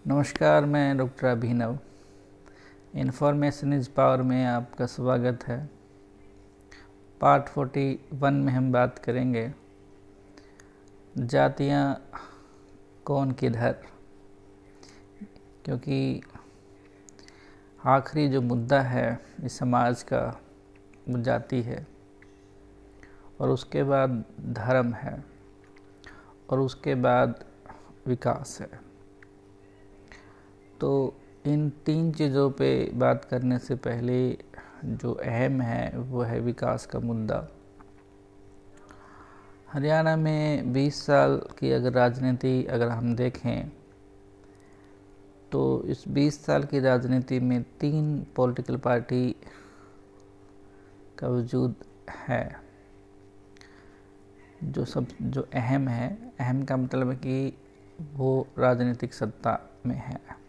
नमस्कार, मैं doctor Abhinav. Information is power में आपका स्वागत है। पार्ट 41 में हम बात करेंगे जातियाँ कौन किधर, क्योंकि आखिरी जो मुद्दा है इस समाज का वो जाति है, और उसके बाद धर्म है, और उसके बाद विकास है। तो इन तीन चीज़ों पे बात करने से पहले जो अहम है वो है विकास का मुद्दा। हरियाणा में 20 साल की अगर राजनीति अगर हम देखें तो इस 20 साल की राजनीति में 3 पॉलिटिकल पार्टी का वजूद है जो अहम है। अहम का मतलब है कि वो राजनीतिक सत्ता में है।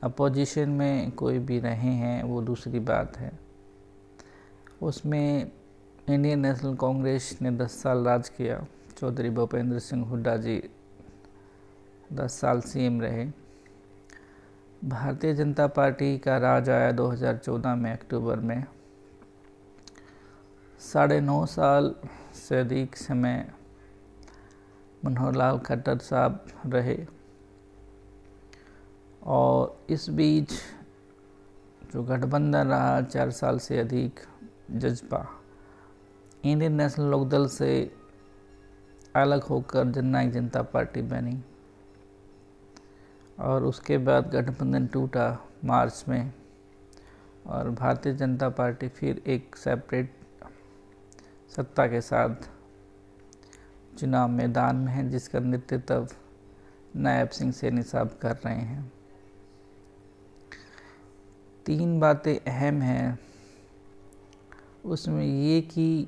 अपोजिशन में कोई भी रहे हैं वो दूसरी बात है। उसमें इंडियन नेशनल कांग्रेस ने 10 साल राज किया। चौधरी भूपेंद्र सिंह हुड्डा जी 10 साल सीएम रहे। भारतीय जनता पार्टी का राज आया 2014 में अक्टूबर में। 9.5 साल से अधिक समय मनोहर लाल खट्टर साहब रहे, और इस बीच जो गठबंधन रहा 4 साल से अधिक, जजपा इंडियन नेशनल लोकदल से अलग होकर जननायक जनता पार्टी बनी, और उसके बाद गठबंधन टूटा मार्च में, और भारतीय जनता पार्टी फिर एक सेपरेट सत्ता के साथ चुनाव मैदान में है, जिसका नेतृत्व नायब सिंह सैनी साहब कर रहे हैं। 3 बातें अहम हैं उसमें, ये कि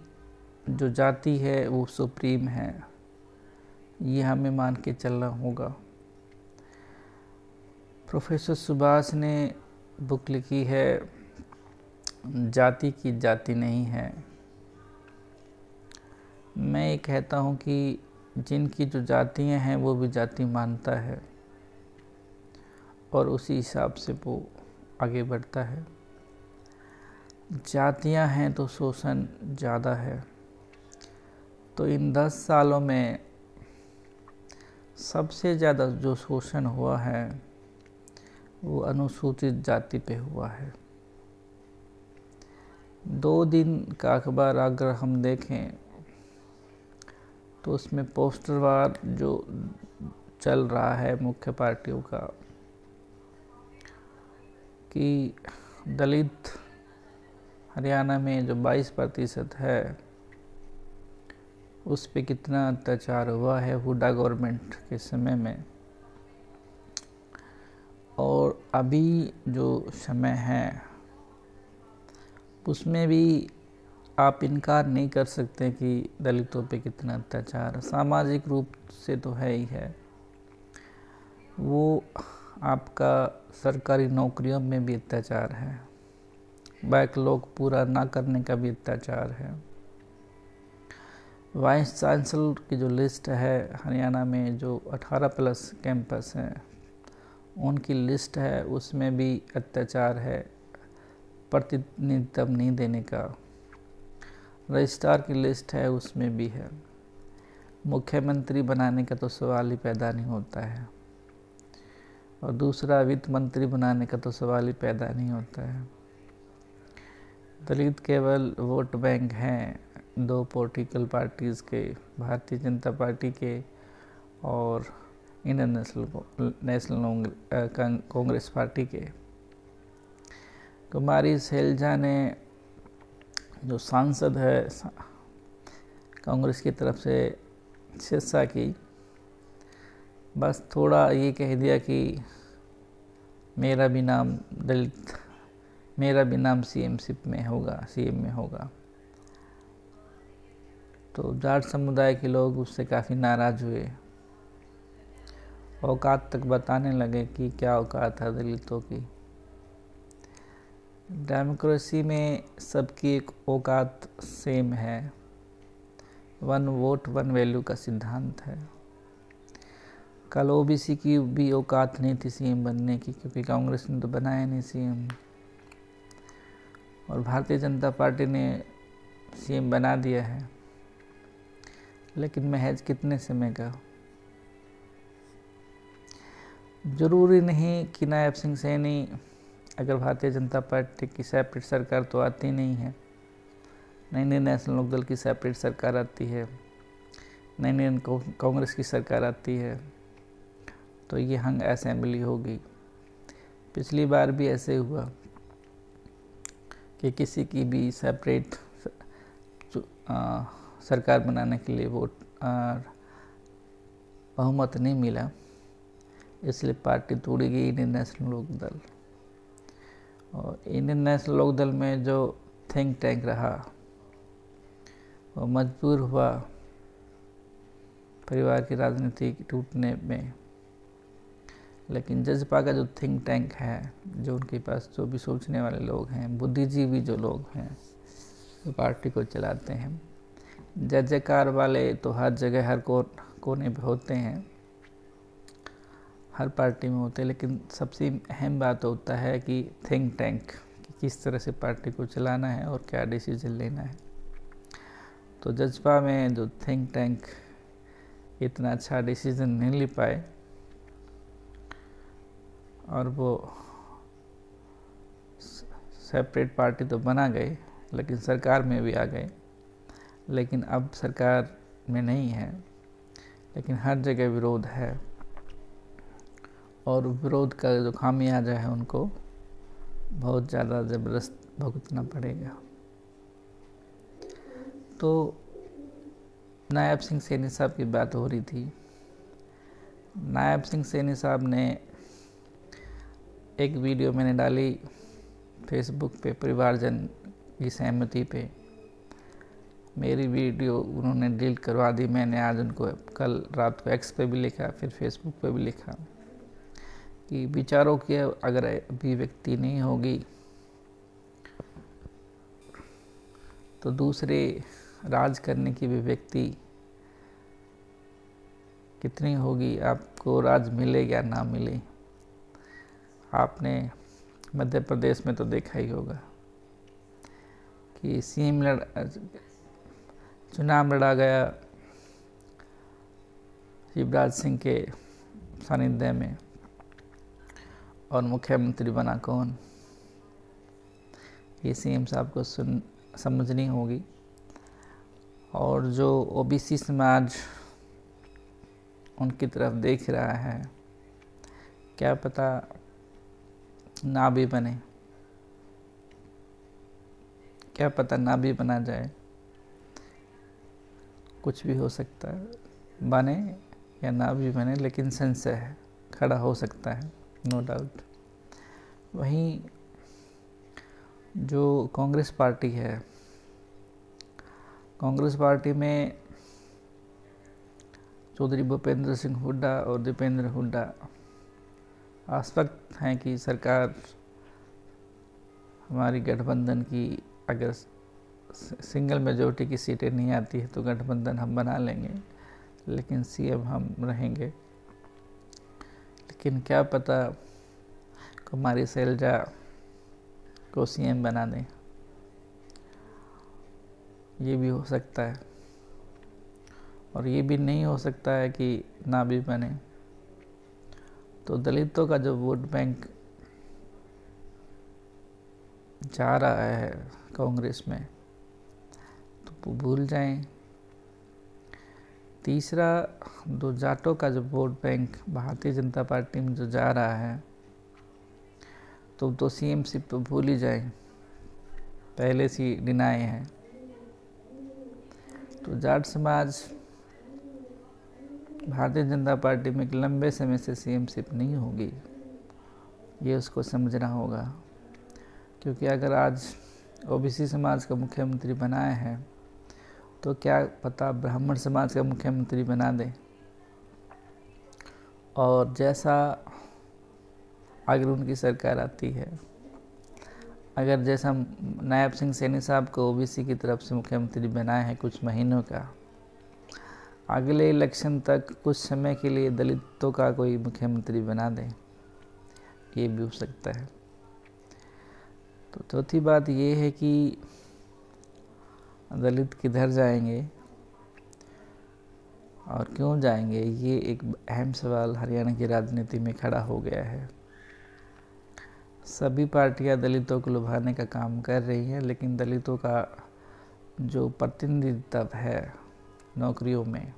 जो जाति है वो सुप्रीम है, ये हमें मान के चलना होगा। प्रोफेसर सुभाष ने बुक लिखी है जाति की जाति नहीं है। मैं ये कहता हूँ कि जिनकी जो जातियाँ हैं वो भी जाति मानता है, और उसी हिसाब से वो आगे बढ़ता है। जातियां हैं तो शोषण ज़्यादा है। तो इन 10 सालों में सबसे ज़्यादा जो शोषण हुआ है वो अनुसूचित जाति पे हुआ है। 2 दिन का अखबार अगर हम देखें तो उसमें पोस्टरवार जो चल रहा है मुख्य पार्टियों का कि दलित हरियाणा में जो 22% है उस पे कितना अत्याचार हुआ है हुड्डा गवर्नमेंट के समय में। और अभी जो समय है उसमें भी आप इनकार नहीं कर सकते कि दलितों पे कितना अत्याचार सामाजिक रूप से तो है ही है। वो आपका सरकारी नौकरियों में भी अत्याचार है, बैकलॉग पूरा ना करने का भी अत्याचार है। वाइस चांसलर की जो लिस्ट है हरियाणा में, जो 18+ कैंपस हैं उनकी लिस्ट है, उसमें भी अत्याचार है, प्रतिनिधित्व नहीं देने का। रजिस्ट्रार की लिस्ट है, उसमें भी है। मुख्यमंत्री बनाने का तो सवाल ही पैदा नहीं होता है, और दूसरा वित्त मंत्री बनाने का तो सवाल ही पैदा नहीं होता है। दलित केवल वोट बैंक हैं 2 पॉलिटिकल पार्टीज़ के, भारतीय जनता पार्टी के और इंडियन नेशनल कांग्रेस पार्टी के। कुमारी सैलजा ने जो सांसद है कांग्रेस की तरफ से सिरसा की, बस थोड़ा ये कह दिया कि मेरा भी नाम दलित, मेरा भी नाम सीएम में होगा। तो जाट समुदाय के लोग उससे काफ़ी नाराज़ हुए, औकात तक बताने लगे कि क्या औकात है दलितों की। डेमोक्रेसी में सबकी एक औकात सेम है, 1 वोट 1 वैल्यू का सिद्धांत है। कल ओबीसी की भी औकात नहीं थी सीएम बनने की, क्योंकि कांग्रेस ने तो बनाया नहीं सीएम, और भारतीय जनता पार्टी ने सीएम बना दिया है, लेकिन महज कितने समय का। जरूरी नहीं कि नायब सिंह सैनी, अगर भारतीय जनता पार्टी की सेपरेट सरकार तो आती नहीं है, नई नई नेशनल लोकदल की सेपरेट सरकार आती है, नई नई कांग्रेस की सरकार आती है, तो ये हंग असेंबली होगी। पिछली बार भी ऐसे हुआ कि किसी की भी सेपरेट सरकार बनाने के लिए वोट बहुमत नहीं मिला, इसलिए पार्टी तोड़ी गई इंडियन नेशनल लोकदल। और इंडियन नेशनल लोकदल में जो थिंक टैंक रहा वो मजबूर हुआ परिवार की राजनीति टूटने में, लेकिन जजपा का जो थिंक टैंक है, जो उनके पास जो भी सोचने वाले लोग हैं, बुद्धिजीवी जो लोग हैं, जो पार्टी को चलाते हैं, जय जयकार वाले तो हर जगह हर कोने पे होते हैं, हर पार्टी में होते हैं, लेकिन सबसे अहम बात होता है कि थिंक टैंक, कि किस तरह से पार्टी को चलाना है और क्या डिसीजन लेना है। तो जजपा में जो थिंक टैंक इतना अच्छा डिसीजन नहीं ले पाए, और वो सेपरेट पार्टी तो बना गए, लेकिन सरकार में भी आ गए, लेकिन अब सरकार में नहीं है, लेकिन हर जगह विरोध है, और विरोध का जो खामियाजा है उनको बहुत ज़्यादा ज़बरदस्त भुगतना पड़ेगा। तो नायब सिंह सैनी साहब की बात हो रही थी। नायब सिंह सैनी साहब ने एक वीडियो मैंने डाली फेसबुक पे, परिवारजन की सहमति पे। मेरी वीडियो उन्होंने डिलीट करवा दी। मैंने आज उनको कल रात को एक्स पे भी लिखा, फिर फेसबुक पे भी लिखा कि विचारों की अगर अभिव्यक्ति नहीं होगी तो दूसरे राज करने की अभिव्यक्ति कितनी होगी, आपको राज मिले या ना मिले। आपने मध्य प्रदेश में तो देखा ही होगा कि सीएम चुनाव लड़ा गया शिवराज सिंह के सानिध्य में, और मुख्यमंत्री बना कौन, ये सीएम साहब को समझनी होगी। और जो ओबीसी समाज उनकी तरफ देख रहा है, क्या पता ना भी बने, क्या पता ना भी बना जाए, कुछ भी हो सकता है, बने या ना भी बने, लेकिन संशय है, खड़ा हो सकता है, नो डाउट। वहीं जो कांग्रेस पार्टी है, कांग्रेस पार्टी में चौधरी भूपेंद्र सिंह हुड्डा और दीपेंद्र हुड्डा आश्वस्त हैं कि सरकार हमारी गठबंधन की अगर सिंगल मेजॉरिटी की सीटें नहीं आती है तो गठबंधन हम बना लेंगे, लेकिन सीएम हम रहेंगे। लेकिन क्या पता कुमारी शैलजा को सीएम बना दें, ये भी हो सकता है। और ये भी नहीं हो सकता है कि ना भी बने तो दलितों का जो वोट बैंक जा रहा है कांग्रेस में, तो भूल जाएं। तीसरा, दो जाटों का जो vote bank Bharatiya Janata party में जो जा रहा है, तो सीएमशिप तो भूल ही जाएं, पहले से डिनाए हैं। तो जाट समाज भारतीय जनता पार्टी में एक लंबे समय से सीएमशिप नहीं होगी, ये उसको समझना होगा। क्योंकि अगर आज ओबीसी समाज का मुख्यमंत्री बनाया है तो क्या पता ब्राह्मण समाज का मुख्यमंत्री बना दे, और जैसा अगर उनकी सरकार आती है, अगर जैसा नायब सिंह सैनी साहब को ओबीसी की तरफ से मुख्यमंत्री बनाया है कुछ महीनों का, अगले इलेक्शन तक कुछ समय के लिए दलितों का कोई मुख्यमंत्री बना दें, ये भी हो सकता है। तो चौथी बात ये है कि दलित किधर जाएंगे और क्यों जाएंगे, ये एक अहम सवाल हरियाणा की राजनीति में खड़ा हो गया है। सभी पार्टियां दलितों को लुभाने का काम कर रही हैं, लेकिन दलितों का जो प्रतिनिधित्व है नौकरियों में,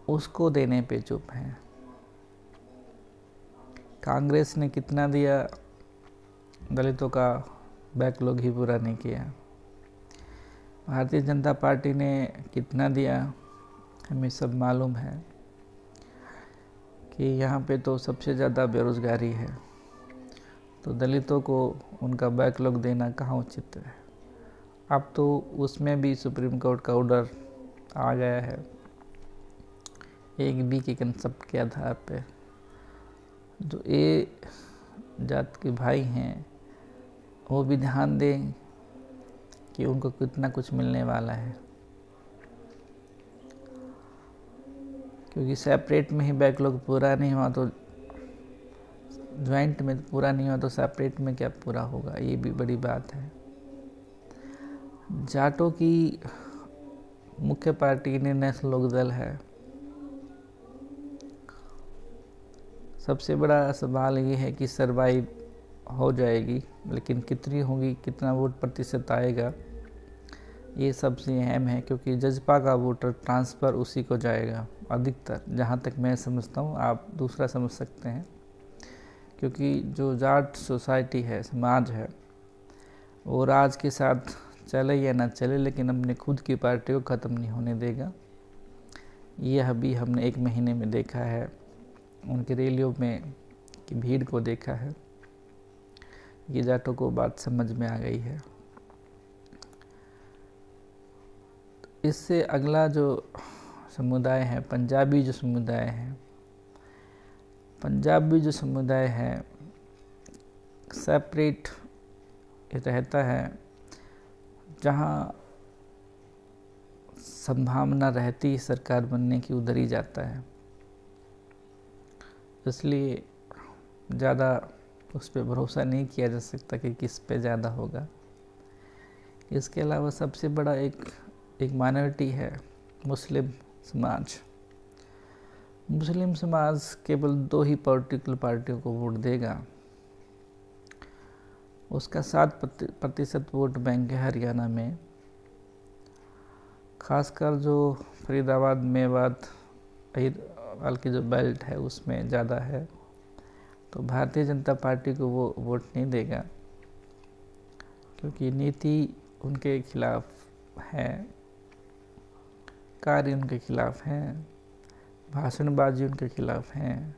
उसको देने पे चुप हैं। कांग्रेस ने कितना दिया, दलितों का बैकलॉग ही पूरा नहीं किया। भारतीय जनता पार्टी ने कितना दिया, हमें सब मालूम है कि यहाँ पे तो सबसे ज़्यादा बेरोज़गारी है, तो दलितों को उनका बैकलॉग देना कहाँ उचित है। अब तो उसमें भी सुप्रीम कोर्ट का ऑर्डर आ गया है, एक बी के कंसेप्ट के आधार पे जो ए जात के भाई हैं वो भी ध्यान दें कि उनको कितना कुछ मिलने वाला है, क्योंकि सेपरेट में ही बैकलॉग पूरा नहीं हुआ तो ज्वाइंट में पूरा नहीं हुआ तो सेपरेट में क्या पूरा होगा, ये भी बड़ी बात है। जाटों की मुख्य पार्टी इंडियन नेशनल लोकदल है। सबसे बड़ा सवाल ये है कि सरवाइव हो जाएगी, लेकिन कितनी होगी, कितना वोट प्रतिशत आएगा, ये सबसे अहम है, क्योंकि जजपा का वोटर ट्रांसफ़र उसी को जाएगा अधिकतर, जहाँ तक मैं समझता हूँ। आप दूसरा समझ सकते हैं, क्योंकि जो जाट सोसाइटी है, समाज है, वो राज के साथ चले या ना चले, लेकिन अपने खुद की पार्टी को ख़त्म नहीं होने देगा। यह भी हमने 1 महीने में देखा है, उनकी रैलियों में की भीड़ को देखा है। ये जाटों को बात समझ में आ गई है। इससे अगला जो समुदाय है, पंजाबी जो समुदाय है, पंजाबी जो समुदाय है सेपरेट रहता है, जहाँ संभावना रहती सरकार बनने की उधर ही जाता है, इसलिए ज़्यादा उस पर भरोसा नहीं किया जा सकता कि किस पे ज़्यादा होगा। इसके अलावा सबसे बड़ा एक माइनॉरिटी है मुस्लिम समाज। मुस्लिम समाज केवल 2 ही पॉलिटिकल पार्टियों को वोट देगा, उसका 7% वोट बैंक है हरियाणा में। खासकर जो फरीदाबाद, मेवात, अहिरवाल की जो बेल्ट है उसमें ज़्यादा है, तो भारतीय जनता पार्टी को वो वोट नहीं देगा, क्योंकि नीति उनके खिलाफ है, कार्य उनके खिलाफ हैं, भाषणबाजी उनके खिलाफ हैं,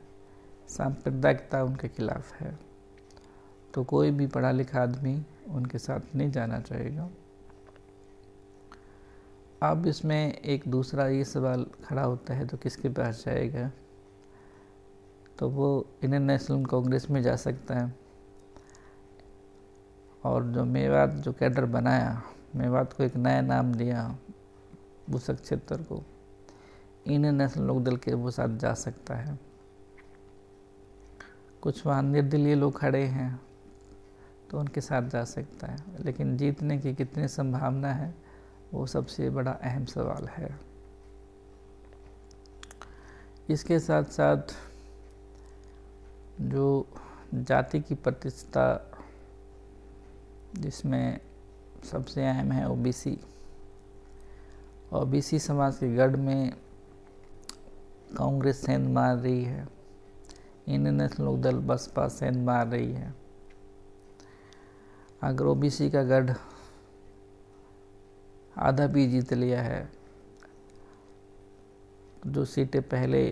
सांप्रदायिकता उनके खिलाफ है, तो कोई भी पढ़ा लिखा आदमी उनके साथ नहीं जाना चाहेगा। अब इसमें एक दूसरा ये सवाल खड़ा होता है, तो किसके पास जाएगा, तो वो इंडियन नेशनल कांग्रेस में जा सकता है। और जो मेवात जो कैडर बनाया, मेवात को एक नया नाम दिया, बुसक क्षेत्र को, इंडियन नेशनल लोकदल के वो साथ जा सकता है। कुछ वहाँ निर्दलीय लोग खड़े हैं तो उनके साथ जा सकता है, लेकिन जीतने की कितनी संभावना है वो सबसे बड़ा अहम सवाल है। इसके साथ साथ जो जाति की प्रतिष्ठा, जिसमें सबसे अहम है ओबीसी, ओबीसी समाज के गढ़ में कांग्रेस सेंध मार रही है, इंडियन नेशनल लोकदल बसपा सेंध मार रही है। अगर ओबीसी का गढ़ आधा भी जीत लिया है, जो सीटें पहले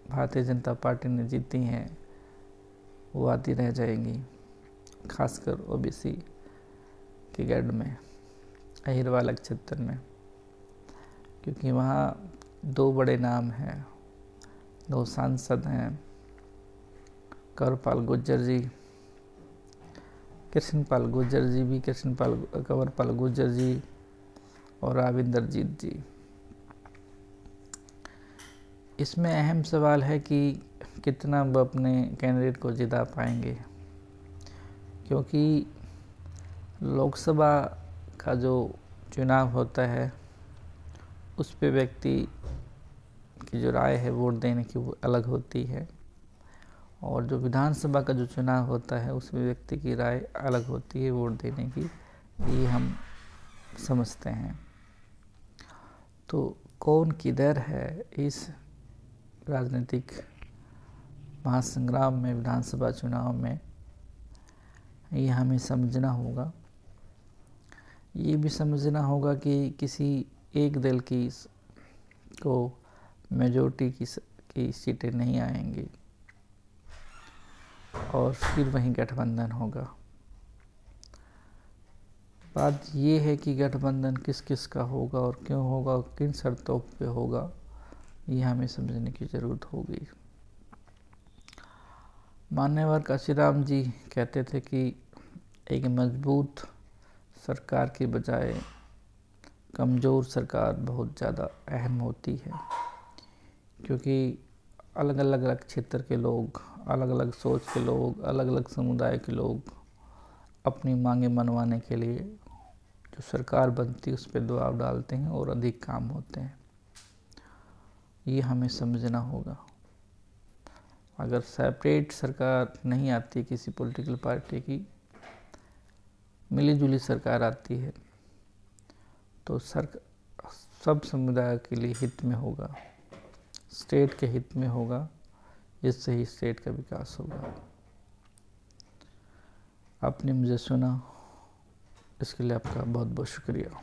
भारतीय जनता पार्टी ने जीती हैं वो आती रह जाएंगी, खासकर ओबीसी के गढ़ में, अहिरवाल क्षेत्र में, क्योंकि वहाँ 2 बड़े नाम हैं, 2 सांसद हैं, कंवरपाल गुर्जर जी, कृष्णपाल गुर्जर जी भी, कंवरपाल गुर्जर जी और राविंदरजीत जी। इसमें अहम सवाल है कि कितना वो अपने कैंडिडेट को जिता पाएंगे, क्योंकि लोकसभा का जो चुनाव होता है उस पे व्यक्ति की जो राय है वोट देने की वो अलग होती है, और जो विधानसभा का जो चुनाव होता है उसमें व्यक्ति की राय अलग होती है वोट देने की, ये हम समझते हैं। तो कौन किधर है इस राजनीतिक महासंग्राम में, विधानसभा चुनाव में, ये हमें समझना होगा। ये भी समझना होगा कि किसी एक दल की को मेजॉरिटी की सीटें नहीं आएंगी और फिर वहीं गठबंधन होगा। बात ये है कि गठबंधन किस किस का होगा और क्यों होगा और किन शर्तों पे होगा, ये हमें समझने की ज़रूरत होगी। मान्यवर काशीराम जी कहते थे कि एक मजबूत सरकार की बजाय कमज़ोर सरकार बहुत ज़्यादा अहम होती है, क्योंकि अलग अलग क्षेत्र के लोग, अलग अलग सोच के लोग, अलग अलग समुदाय के लोग अपनी मांगें मनवाने के लिए जो सरकार बनती है उस पर दबाव डालते हैं और अधिक काम होते हैं। ये हमें समझना होगा। अगर सेपरेट सरकार नहीं आती, किसी पॉलिटिकल पार्टी की मिली जुली सरकार आती है, तो सब समुदाय के लिए हित में होगा, स्टेट के हित में होगा, जिससे ही स्टेट का विकास होगा। आपने मुझे सुना, इसके लिए आपका बहुत बहुत शुक्रिया।